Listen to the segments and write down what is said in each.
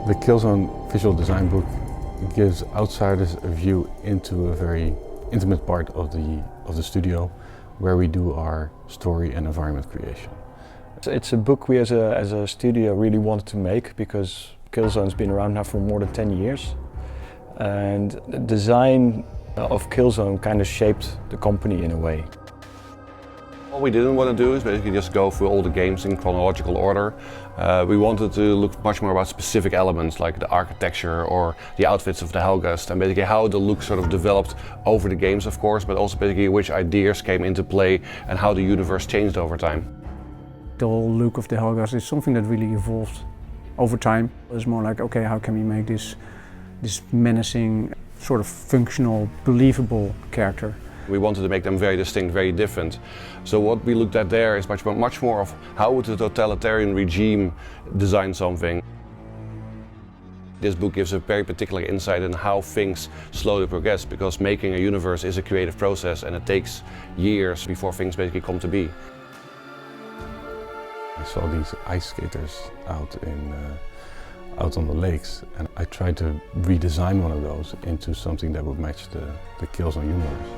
The Killzone Visual Design book gives outsiders a view into a very intimate part of the studio where we do our story and environment creation. It's a book we as a studio really wanted to make because Killzone's been around now for more than 10 years. And the design of Killzone kind of shaped the company in a way. What we didn't want to do is basically just go through all the games in chronological order. We wanted to look much more about specific elements like the architecture or the outfits of the Helghast and basically how the look sort of developed over the games, of course, but also basically which ideas came into play and how the universe changed over time. The whole look of the Helghast is something that really evolved over time. It's more like, okay, how can we make this menacing, sort of functional, believable character? We wanted to make them very distinct, very different. So what we looked at there is much more of how would a totalitarian regime design something. This book gives a very particular insight in how things slowly progress, because making a universe is a creative process and it takes years before things basically come to be. I saw these ice skaters out on the lakes, and I tried to redesign one of those into something that would match the Killzone universe.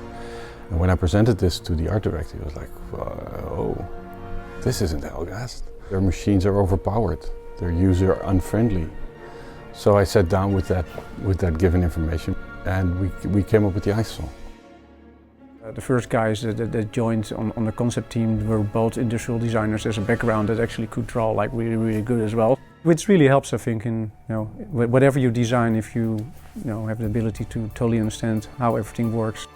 And when I presented this to the art director, he was like, "Oh, this isn't Helghast. Their machines are overpowered. They're user unfriendly." So I sat down with that given information, and we came up with the ice song. The first guys that joined on the concept team were both industrial designers as a background that actually could draw like really good as well. Which really helps, I think, in whatever you design, if you have the ability to totally understand how everything works.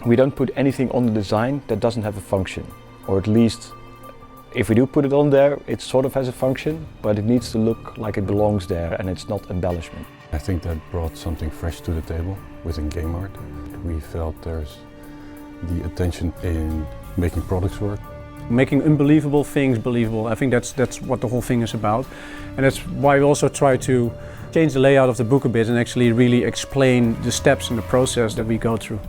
We don't put anything on the design that doesn't have a function, or at least if we do put it on there, it sort of has a function, but it needs to look like it belongs there and it's not embellishment. I think that brought something fresh to the table within game art. We felt there's the attention in making products work. Making unbelievable things believable, I think that's what the whole thing is about. And that's why we also try to change the layout of the book a bit and actually really explain the steps in the process that we go through.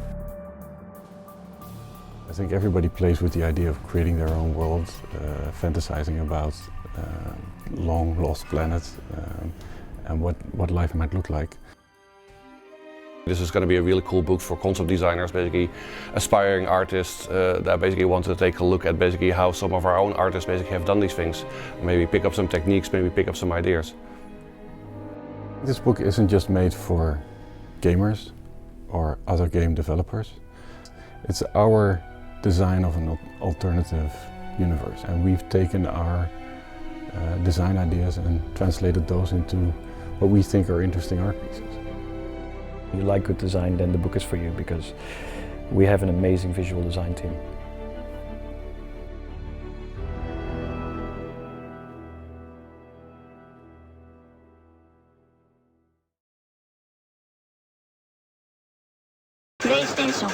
I think everybody plays with the idea of creating their own world, fantasizing about long lost planets and what life might look like. This is going to be a really cool book for concept designers, basically aspiring artists that basically want to take a look at basically how some of our own artists basically have done these things. Maybe pick up some techniques, maybe pick up some ideas. This book isn't just made for gamers or other game developers. It's our design of an alternative universe, and we've taken our design ideas and translated those into what we think are interesting art pieces. If you like good design, then the book is for you, because we have an amazing visual design team. PlayStation